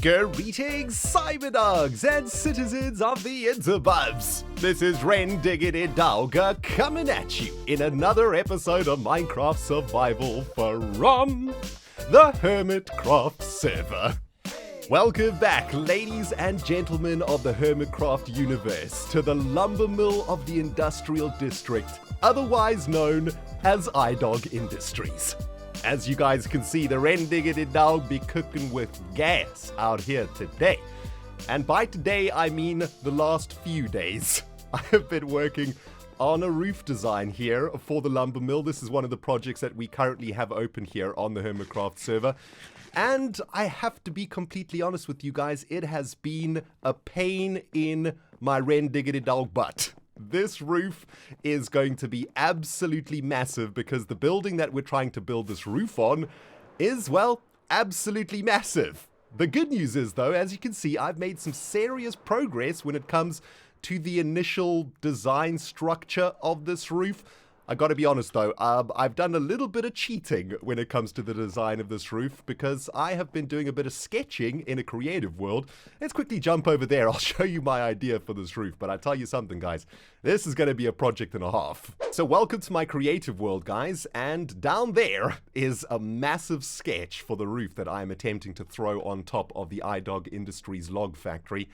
Greetings, Cyberdogs and citizens of the interbubs! This is ReNDoG coming at you in another episode of Minecraft Survival from the Hermitcraft server. Welcome back, ladies and gentlemen of the Hermitcraft universe, to the lumber mill of the industrial district, otherwise known as ReNDoG Industries. As you guys can see, the ReNDoG be cooking with gas out here today. And by today, I mean the last few days. I have been working on a roof design here for the lumber mill. This is one of the projects that we currently have open here on the Hermitcraft server. And I have to be completely honest with you guys, it has been a pain in my ReNDoG butt. This roof is going to be absolutely massive because the building that we're trying to build this roof on is, well, absolutely massive. The good news is, though, as you can see, I've made some serious progress when it comes to the initial design structure of this roof. I gotta be honest though, I've done a little bit of cheating when it comes to the design of this roof because I have been doing a bit of sketching in a creative world. Let's quickly jump over there. I'll show you my idea for this roof, but I tell you something, guys, this is gonna be a project and a half. So welcome to my creative world, guys, and down there is a massive sketch for the roof that I'm attempting to throw on top of the ReNDoG Industries log factory.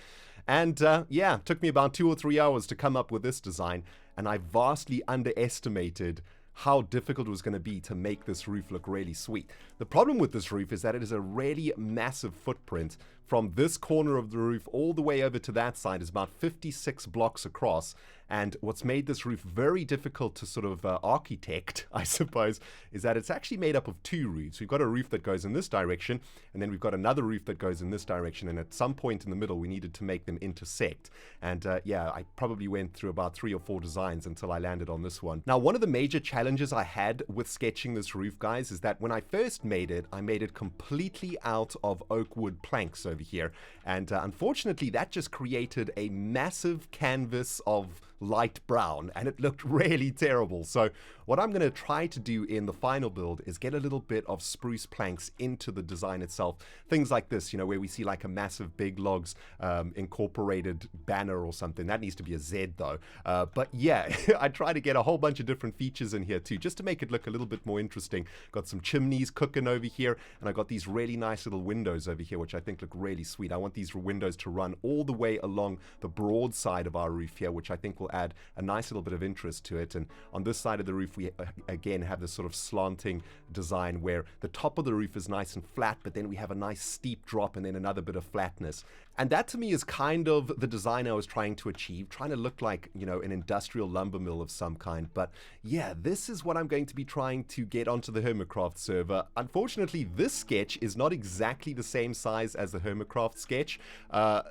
And yeah, it took me about 2 or 3 hours to come up with this design, and I vastly underestimated how difficult it was going to be to make this roof look really sweet. The problem with this roof is that it is a really massive footprint. From this corner of the roof all the way over to that side is about 56 blocks across. And what's made this roof very difficult to sort of architect, I suppose, is that it's actually made up of 2 roofs. We've got a roof that goes in this direction, and then we've got another roof that goes in this direction. And at some point in the middle, we needed to make them intersect. And yeah, I probably went through about 3 or 4 designs until I landed on this one. Now, one of the major challenges I had with sketching this roof, guys, is that when I first made it, I made it completely out of oak wood planks over here. And unfortunately, that just created a massive canvas of light brown, and it looked really terrible. So what I'm going to try to do in the final build is get a little bit of spruce planks into the design itself. Things like this, you know, where we see like a massive big logs incorporated banner or something. That needs to be a Z though. But yeah, I try to get a whole bunch of different features in here too, just to make it look a little bit more interesting. Got some chimneys cooking over here, and I got these really nice little windows over here, which I think look really sweet. I want these windows to run all the way along the broad side of our roof here, which I think will add a nice little bit of interest to it. And on this side of the roof, we again have this sort of slanting design where the top of the roof is nice and flat, but then we have a nice steep drop and then another bit of flatness. And that to me is kind of the design I was trying to achieve, trying to look like, you know, an industrial lumber mill of some kind. But yeah, this is what I'm going to be trying to get onto the Hermitcraft server. Unfortunately, this sketch is not exactly the same size as the Hermitcraft sketch.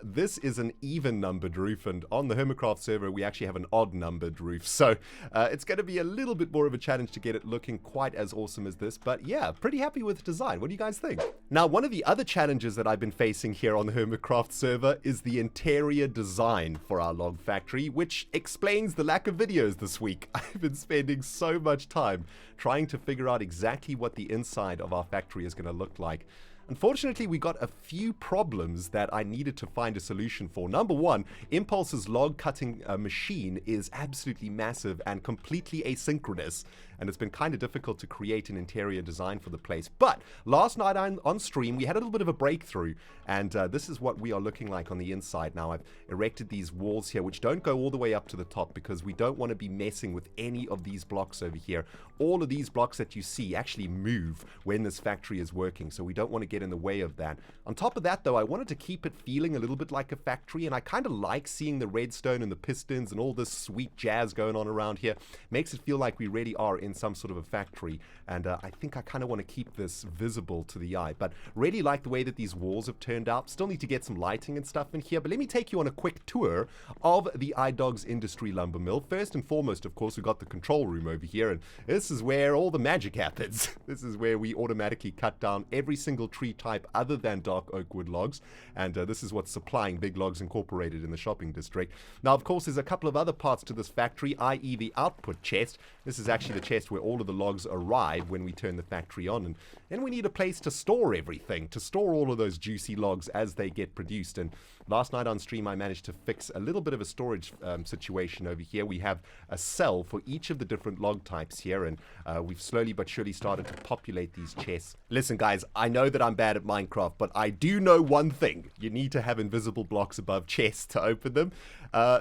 This is an even numbered roof, and on the Hermitcraft server, we actually have an odd numbered roof. So it's going to be a little bit more of a challenge to get it looking quite as awesome as this. But yeah, pretty happy with the design. What do you guys think? Now, one of the other challenges that I've been facing here on the Hermitcraft server is the interior design for our log factory, which explains the lack of videos this week. I've been spending so much time trying to figure out exactly what the inside of our factory is going to look like. Unfortunately, we got a few problems that I needed to find a solution for. Number one, Impulse's log cutting machine is absolutely massive and completely asynchronous, and it's been kind of difficult to create an interior design for the place. But last night on stream, we had a little bit of a breakthrough, and this is what we are looking like on the inside. Now, I've erected these walls here, which don't go all the way up to the top because we don't want to be messing with any of these blocks over here. All of these blocks that you see actually move when this factory is working, so we don't want to get in the way of that. On top of that, though, I wanted to keep it feeling a little bit like a factory, and I kind of like seeing the redstone and the pistons and all this sweet jazz going on around here. Makes it feel like we really are in some sort of a factory, and I think I kind of want to keep this visible to the eye. But really like the way that these walls have turned out. Still need to get some lighting and stuff in here, but let me take you on a quick tour of the ReNDoG's Industry Lumber Mill. First and foremost, of course, we've got the control room over here, and this is where all the magic happens. This is where we automatically cut down every single tree tree type other than dark oak wood logs, and this is what's supplying Big Logs Incorporated in the shopping district. Now, of course, there's a couple of other parts to this factory, i.e. the output chest. This is actually the chest where all of the logs arrive when we turn the factory on, and then we need a place to store everything, to store all of those juicy logs as they get produced. And last night on stream I managed to fix a little bit of a storage situation over here. We have a cell for each of the different log types here, and we've slowly but surely started to populate these chests. Listen guys, I know that I'm bad at Minecraft, but I do know one thing. You need to have invisible blocks above chests to open them.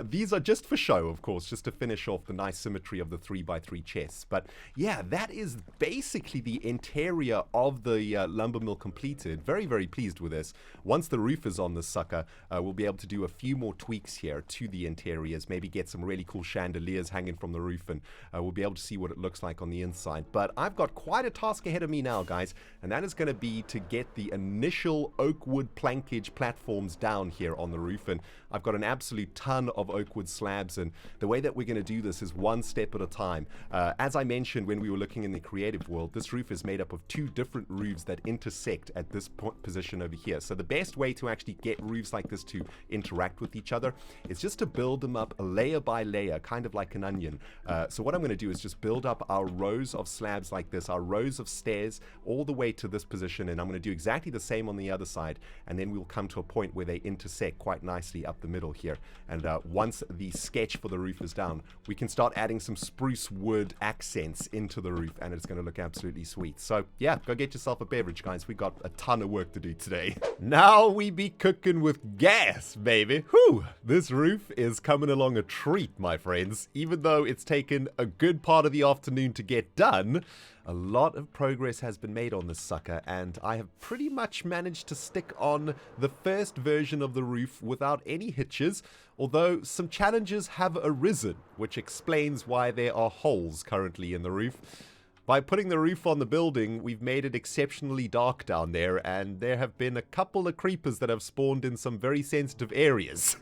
These are just for show, of course, just to finish off the nice symmetry of the 3x3 chests. But yeah, that is basically the interior of the lumber mill completed. Very, very pleased with this. Once the roof is on this sucker, we'll be able to do a few more tweaks here to the interiors, maybe get some really cool chandeliers hanging from the roof, and we'll be able to see what it looks like on the inside. But I've got quite a task ahead of me now, guys, and that is going to be to get the initial oak wood plankage platforms down here on the roof. And I've got an absolute ton of oak wood slabs, and the way that we're going to do this is one step at a time. As I mentioned when we were looking in the creative world, this roof is made up of two different roofs that intersect at this position over here. So the best way to actually get roofs like this to interact with each other is just to build them up layer by layer, kind of like an onion. So what I'm going to do is just build up our rows of slabs like this, our rows of stairs all the way to this position, and I'm going to do exactly the same on the other side, and then we'll come to a point where they intersect quite nicely up the middle here. And once the sketch for the roof is down, we can start adding some spruce wood accents into the roof, and it's going to look absolutely sweet. So yeah, go get yourself a beverage, guys. We got a ton of work to do today. Now we be cooking with gas, baby. Whew, this roof is coming along a treat, my friends. Even though it's taken a good part of the afternoon to get done, a lot of progress has been made on this sucker, and I have pretty much managed to stick on the first version of the roof without any hitches, although some challenges have arisen, which explains why there are holes currently in the roof. By putting the roof on the building, we've made it exceptionally dark down there, and there have been a couple of creepers that have spawned in some very sensitive areas.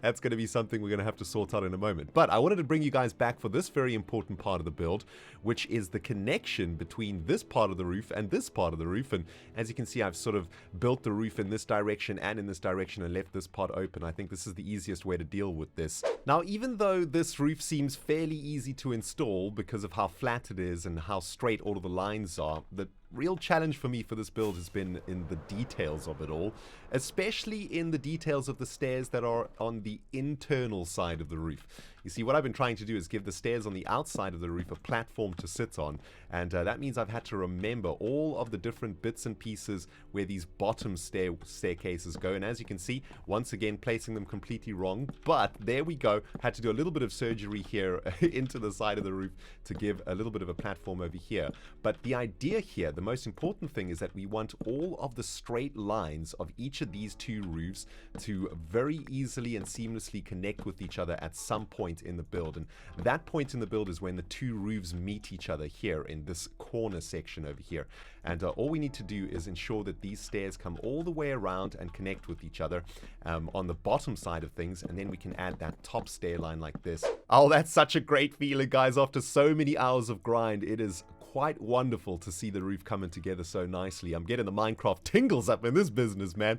That's going to be something we're going to have to sort out in a moment. But I wanted to bring you guys back for this very important part of the build, which is the connection between this part of the roof and this part of the roof. And as you can see, I've sort of built the roof in this direction and in this direction and left this part open. I think this is the easiest way to deal with this. Now, even though this roof seems fairly easy to install because of how flat it is and how straight all of the lines are, the real challenge for me for this build has been in the details of it all, especially in the details of the stairs that are on the internal side of the roof. You see, what I've been trying to do is give the stairs on the outside of the roof a platform to sit on, and that means I've had to remember all of the different bits and pieces where these bottom staircases go. And as you can see, once again placing them completely wrong, but there we go. Had to do a little bit of surgery here into the side of the roof to give a little bit of a platform over here. But the idea here, the most important thing, is that we want all of the straight lines of each of these two roofs to very easily and seamlessly connect with each other at some point in the build. And that point in the build is when the two roofs meet each other here in this corner section over here. And all we need to do is ensure that these stairs come all the way around and connect with each other on the bottom side of things, and then we can add that top stair line like this. Oh, that's such a great feeling, guys. After so many hours of grind, it is quite wonderful to see the roof coming together so nicely. I'm getting the Minecraft tingles up in this business, man.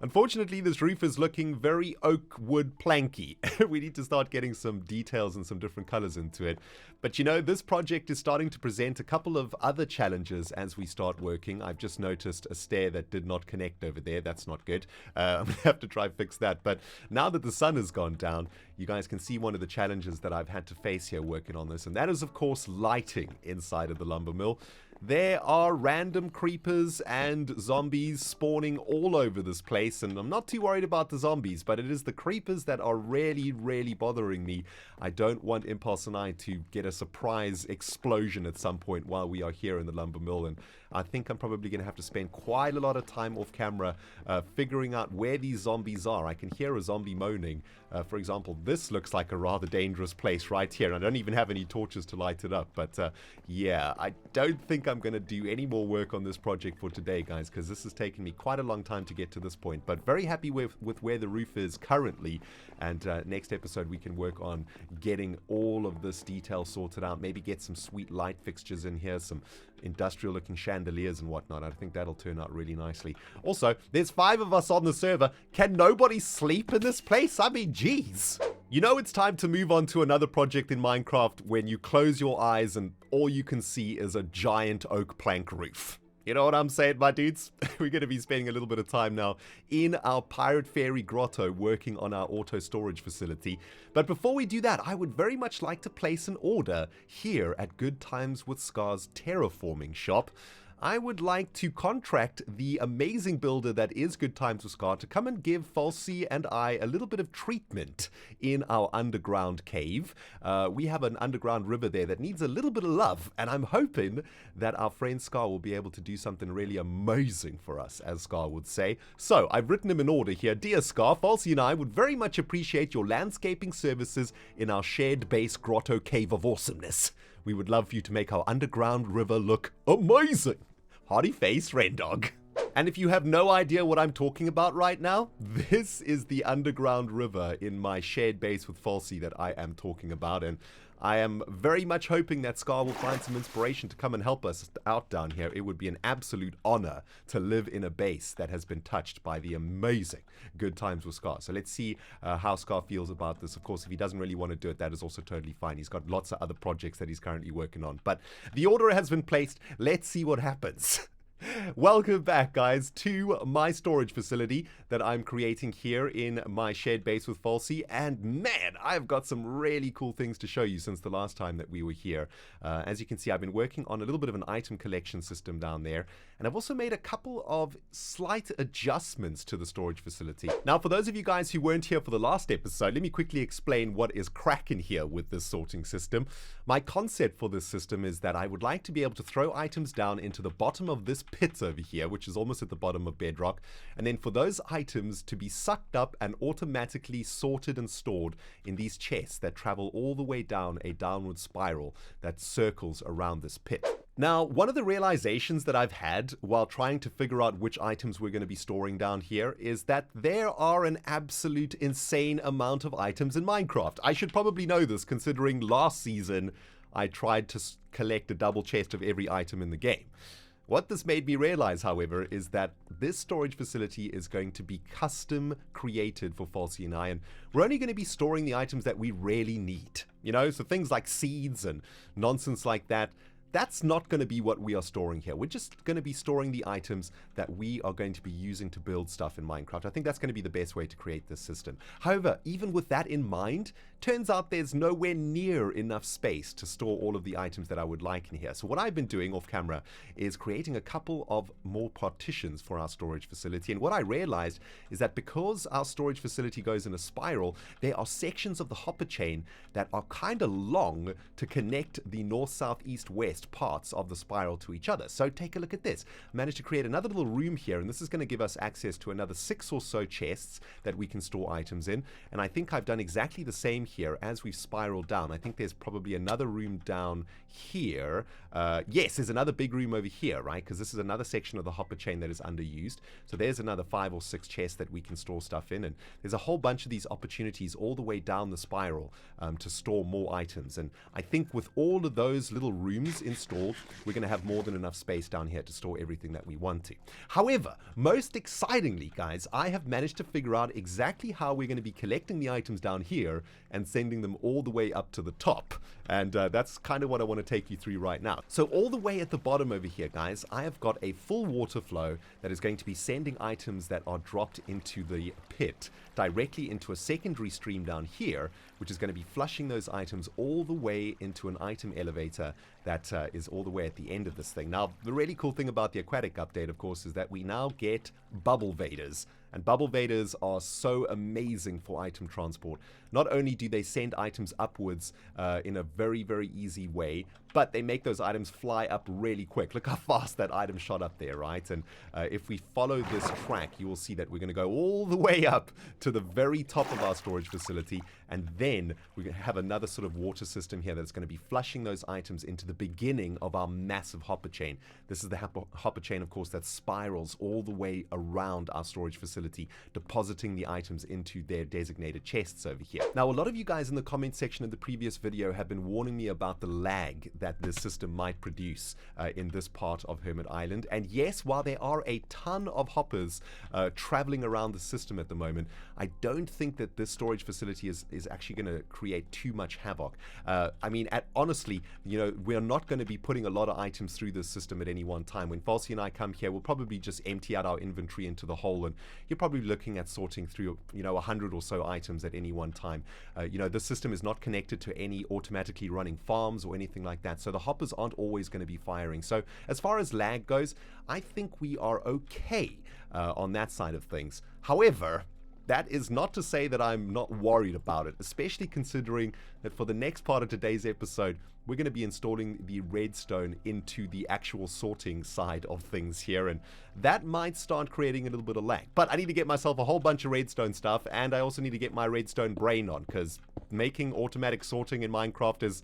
Unfortunately, this roof is looking very oak wood planky. We need to start getting some details and some different colors into it. But you know, this project is starting to present a couple of other challenges as we start working. I've just noticed a stair that did not connect over there. That's not good. I'm going to have to try and fix that. But now that the sun has gone down, you guys can see one of the challenges that I've had to face here working on this. And that is, of course, lighting inside of the lumber mill. There are random creepers and zombies spawning all over this place, and I'm not too worried about the zombies, but it is the creepers that are really, really bothering me. I don't want Impulse and I to get a surprise explosion at some point while we are here in the lumber mill, and I think I'm probably going to have to spend quite a lot of time off camera figuring out where these zombies are. I can hear a zombie moaning. For example, this looks like a rather dangerous place right here, and I don't even have any torches to light it up, but yeah, I don't think I'm I'm going to do any more work on this project for today, guys, because this has taken me quite a long time to get to this point. But very happy with where the roof is currently. And next episode, we can work on getting all of this detail sorted out. Maybe get some sweet light fixtures in here, some industrial-looking chandeliers and whatnot. I think that'll turn out really nicely. Also, there's 5 of us on the server. Can nobody sleep in this place? I mean, geez. You know it's time to move on to another project in Minecraft when you close your eyes and all you can see is a giant oak plank roof. You know what I'm saying, my dudes? We're going to be spending a little bit of time now in our Pirate Fairy Grotto working on our auto storage facility. But before we do that, I would very much like to place an order here at Good Times with Scar's terraforming shop. I would like to contract the amazing builder that is Good Times with Scar to come and give Falsey and I a little bit of treatment in our underground cave. We have an underground river there that needs a little bit of love, and I'm hoping that our friend Scar will be able to do something really amazing for us, as Scar would say. So, I've written him an order here. Dear Scar, Falsey and I would very much appreciate your landscaping services in our shared base grotto cave of awesomeness. We would love for you to make our underground river look amazing. Hardy face, ReNDoG. And if you have no idea what I'm talking about right now, this is the underground river in my shared base with Falsey that I am talking about. And I am very much hoping that Scar will find some inspiration to come and help us out down here. It would be an absolute honor to live in a base that has been touched by the amazing Good Times with Scar. So let's see how Scar feels about this. Of course, if he doesn't really want to do it, that is also totally fine. He's got lots of other projects that he's currently working on. But the order has been placed. Let's see what happens. Welcome back, guys, to my storage facility that I'm creating here in my shared base with Falsey. And man, I've got some really cool things to show you since the last time that we were here. As you can see, I've been working on a little bit of an item collection system down there. And I've also made a couple of slight adjustments to the storage facility. Now, for those of you guys who weren't here for the last episode, let me quickly explain what is cracking here with this sorting system. My concept for this system is that I would like to be able to throw items down into the bottom of this pit over here, which is almost at the bottom of bedrock, and then for those items to be sucked up and automatically sorted and stored in these chests that travel all the way down a downward spiral that circles around this pit. Now, one of the realizations that I've had while trying to figure out which items we're going to be storing down here is that there are an absolute insane amount of items in Minecraft. I should probably know this, considering last season I tried to collect a double chest of every item in the game. What this made me realize, however, is that this storage facility is going to be custom created for Falsey and I, and we're only going to be storing the items that we really need. You know, so things like seeds and nonsense like that, that's not going to be what we are storing here. We're just going to be storing the items that we are going to be using to build stuff in Minecraft. I think that's going to be the best way to create this system. However, even with that in mind, turns out there's nowhere near enough space to store all of the items that I would like in here. So what I've been doing off camera is creating a couple of more partitions for our storage facility. And what I realized is that because our storage facility goes in a spiral, there are sections of the hopper chain that are kind of long to connect the north, south, east, west parts of the spiral to each other. So take a look at this. I managed to create another little room here, and this is going to give us access to another 6 or so chests that we can store items in. And I think I've done exactly the same here as we've spiraled down. I think there's probably another room down here. Yes, there's another big room over here, right? Because this is another section of the hopper chain that is underused. So there's another 5 or 6 chests that we can store stuff in, and there's a whole bunch of these opportunities all the way down the spiral to store more items. And I think with all of those little rooms installed, we're going to have more than enough space down here to store everything that we want to. However, most excitingly, guys, I have managed to figure out exactly how we're going to be collecting the items down here and sending them all the way up to the top. And that's kind of what I want to take you through right now. So all the way at the bottom over here, guys, I have got a full water flow that is going to be sending items that are dropped into the pit directly into a secondary stream down here, which is going to be flushing those items all the way into an item elevator that is all the way at the end of this thing. Now, the really cool thing about the Aquatic update, of course, is that we now get bubble vaders. And bubble vaders are so amazing for item transport. Not only do they send items upwards in a very, very easy way, but they make those items fly up really quick. Look how fast that item shot up there, right? And if we follow this track, you will see that we're going to go all the way up to the very top of our storage facility. and then we're going to have another sort of water system here that's going to be flushing those items into the beginning of our massive hopper chain. This is the hopper chain, of course, that spirals all the way around our storage facility, depositing the items into their designated chests over here. Now, a lot of you guys in the comment section of the previous video have been warning me about the lag that this system might produce in this part of Hermit Island. And yes, while there are a ton of hoppers traveling around the system at the moment, I don't think that this storage facility is actually going to create too much havoc. I mean, honestly, you know, we're not going to be putting a lot of items through this system at any one time. When Falsey and I come here, we'll probably just empty out our inventory into the hole, and you're probably looking at sorting through, you know, 100 or so items at any one time. You know, this system is not connected to any automatically running farms or anything like that, so the hoppers aren't always going to be firing. So as far as lag goes, I think we are okay on that side of things. However, that is not to say that I'm not worried about it, especially considering that for the next part of today's episode, we're going to be installing the redstone into the actual sorting side of things here, and that might start creating a little bit of lag. But I need to get myself a whole bunch of redstone stuff, and I also need to get my redstone brain on, because making automatic sorting in Minecraft is,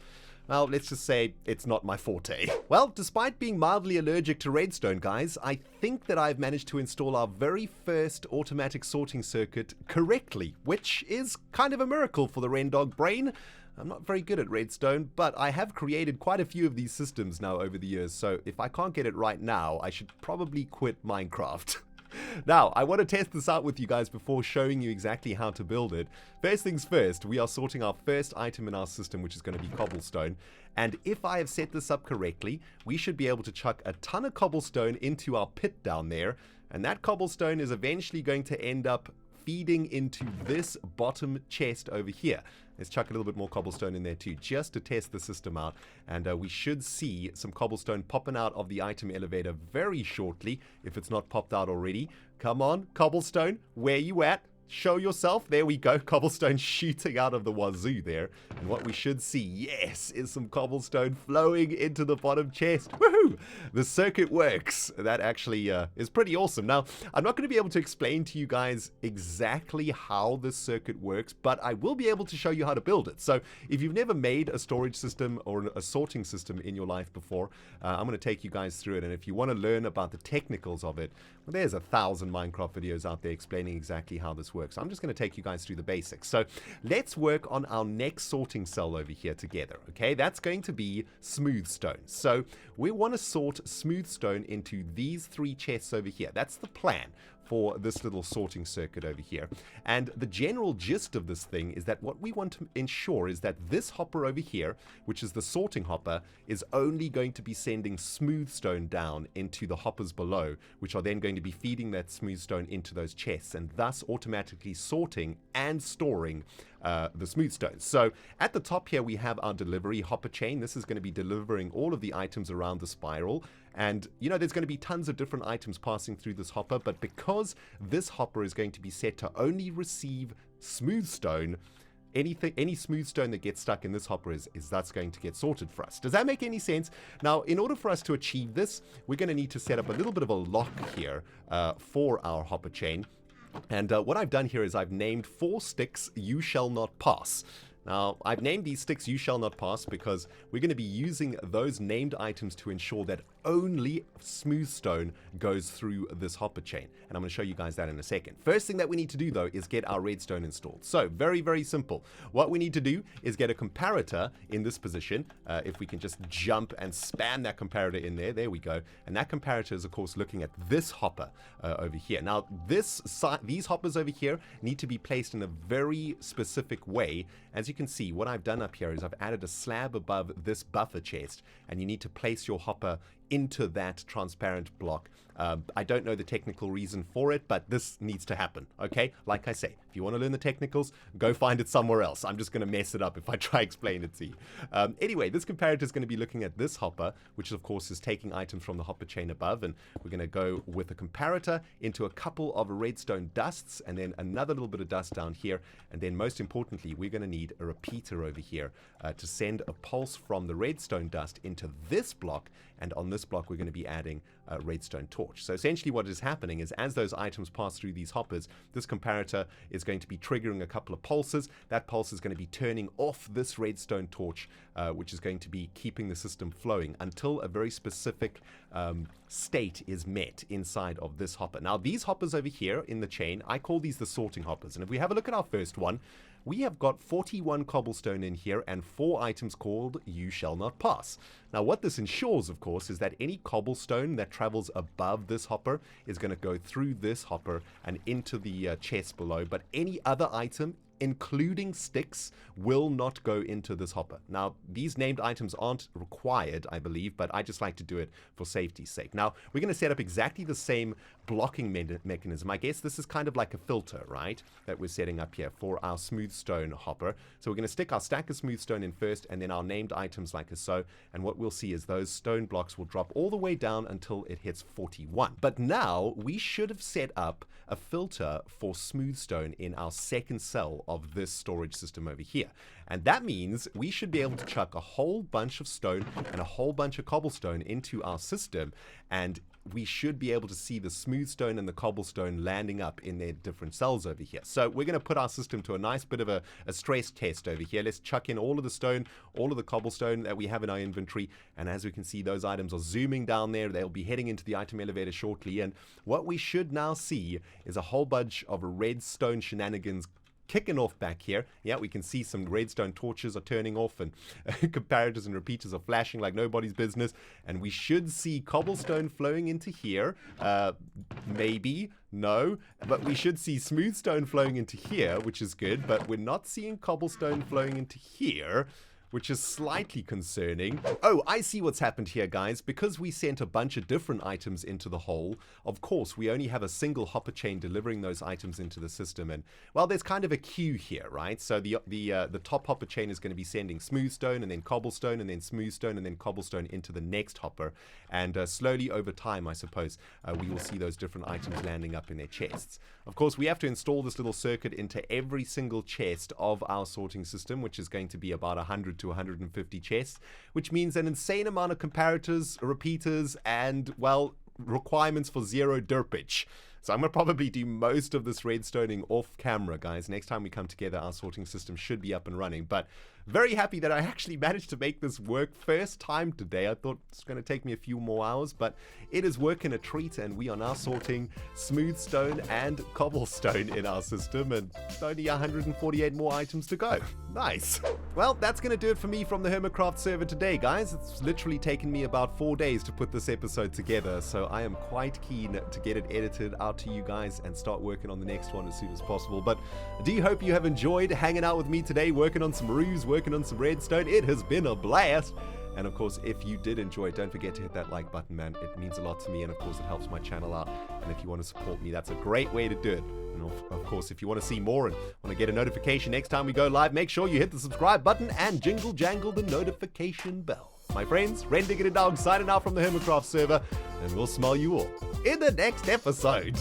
well, let's just say it's not my forte. Well, despite being mildly allergic to redstone, guys, I think that I've managed to install our very first automatic sorting circuit correctly, which is kind of a miracle for the ReNDoG brain. I'm not very good at redstone, but I have created quite a few of these systems now over the years, so if I can't get it right now, I should probably quit Minecraft. Now, I want to test this out with you guys before showing you exactly how to build it. First things first, we are sorting our first item in our system, which is going to be cobblestone. And if I have set this up correctly, we should be able to chuck a ton of cobblestone into our pit down there. And that cobblestone is eventually going to end up feeding into this bottom chest over here. Let's chuck a little bit more cobblestone in there too, just to test the system out. And we should see some cobblestone popping out of the item elevator very shortly, if it's not popped out already. Come on, cobblestone, where you at? Show yourself. There we go. Cobblestone shooting out of the wazoo there. And what we should see, yes, is some cobblestone flowing into the bottom chest. Woohoo! The circuit works. That actually is pretty awesome. Now, I'm not going to be able to explain to you guys exactly how this circuit works, but I will be able to show you how to build it. So if you've never made a storage system or a sorting system in your life before, I'm going to take you guys through it. And if you want to learn about the technicals of it, well, there's 1,000 Minecraft videos out there explaining exactly how this works. I'm just going to take you guys through the basics. So let's work on our next sorting cell over here together. Okay, that's going to be smooth stone. So we want to sort smooth stone into these 3 chests over here. That's the plan for this little sorting circuit over here. And the general gist of this thing is that what we want to ensure is that this hopper over here, which is the sorting hopper, is only going to be sending smooth stone down into the hoppers below, which are then going to be feeding that smooth stone into those chests, and thus automatically sorting and storing the smooth stones. So at the top here we have our delivery hopper chain. This is going to be delivering all of the items around the spiral, and you know there's going to be tons of different items passing through this hopper, but because this hopper is going to be set to only receive smooth stone, any smooth stone that gets stuck in this hopper is that's going to get sorted for us. Does that make any sense? Now, in order for us to achieve this, we're going to need to set up a little bit of a lock here for our hopper chain. And what I've done here is I've named 4 sticks you shall not pass. Now, I've named these sticks you shall not pass because we're going to be using those named items to ensure that only smooth stone goes through this hopper chain. And I'm going to show you guys that in a second. First thing that we need to do, though, is get our redstone installed. So, very, very simple. What we need to do is get a comparator in this position. If we can just jump and spam that comparator in there. There we go. And that comparator is, of course, looking at this hopper over here. Now, these hoppers over here need to be placed in a very specific way. As you can see, what I've done up here is I've added a slab above this buffer chest, and you need to place your hopper into that transparent block. I don't know the technical reason for it, but this needs to happen, okay? Like I say, if you want to learn the technicals, go find it somewhere else. I'm just going to mess it up if I try explain it to you. Anyway, this comparator is going to be looking at this hopper, which of course is taking items from the hopper chain above, and we're going to go with a comparator into a couple of redstone dusts, and then another little bit of dust down here, and then most importantly, we're going to need a repeater over here to send a pulse from the redstone dust into this block, and on this block we're going to be adding a redstone torch. So essentially what is happening is as those items pass through these hoppers, this comparator is going to be triggering a couple of pulses. That pulse is going to be turning off this redstone torch, which is going to be keeping the system flowing until a very specific state is met inside of this hopper. Now these hoppers over here in the chain, I call these the sorting hoppers, and if we have a look at our first one, we have got 41 cobblestone in here and 4 items called You Shall Not Pass. Now what this ensures, of course, is that any cobblestone that travels above this hopper is going to go through this hopper and into the chest below, but any other item, including sticks, will not go into this hopper. Now, these named items aren't required, I believe, but I just like to do it for safety's sake. Now, we're going to set up exactly the same blocking mechanism. I guess this is kind of like a filter, right, that we're setting up here for our smooth stone hopper. So we're going to stick our stack of smooth stone in first, and then our named items like so, and what we'll see is those stone blocks will drop all the way down until it hits 41. But now, we should have set up a filter for smooth stone in our second cell of this storage system over here. And that means we should be able to chuck a whole bunch of stone and a whole bunch of cobblestone into our system, and we should be able to see the smooth stone and the cobblestone landing up in their different cells over here. So we're going to put our system to a nice bit of a stress test over here. Let's chuck in all of the stone, all of the cobblestone that we have in our inventory, and as we can see, those items are zooming down there. They'll be heading into the item elevator shortly, and what we should now see is a whole bunch of redstone shenanigans kicking off back here. Yeah, we can see some redstone torches are turning off, and comparators and repeaters are flashing like nobody's business, and we should see cobblestone flowing into here. Maybe, no, but we should see smooth stone flowing into here, which is good, but we're not seeing cobblestone flowing into here, which is slightly concerning. Oh, I see what's happened here, guys. Because we sent a bunch of different items into the hole, of course, we only have a single hopper chain delivering those items into the system. And, well, there's kind of a queue here, right? So the top hopper chain is going to be sending smooth stone and then cobblestone and then smooth stone and then cobblestone into the next hopper. And slowly over time, I suppose, we will see those different items landing up in their chests. Of course, we have to install this little circuit into every single chest of our sorting system, which is going to be about 100 to 150 chests, which means an insane amount of comparators, repeaters, and, well, requirements for zero derpage. So I'm going to probably do most of this redstoning off camera, guys. Next time we come together, our sorting system should be up and running. But very happy that I actually managed to make this work first time today. I thought it's going to take me a few more hours, but it is working a treat, and we are now sorting smooth stone and cobblestone in our system, and only 148 more items to go. Nice. Well, that's going to do it for me from the Hermitcraft server today, guys. It's literally taken me about 4 days to put this episode together, so I am quite keen to get it edited out to you guys and start working on the next one as soon as possible. But I do hope you have enjoyed hanging out with me today, working on some roofs, working on some redstone. It has been a blast. And of course, if you did enjoy it, don't forget to hit that like button, man. It means a lot to me, and of course it helps my channel out. And if you want to support me, that's a great way to do it. And of course, if you want to see more and want to get a notification next time we go live, make sure you hit the subscribe button and jingle jangle the notification bell. My friends, ReNDoG signing out from the Hermitcraft server, and we'll smell you all in the next episode.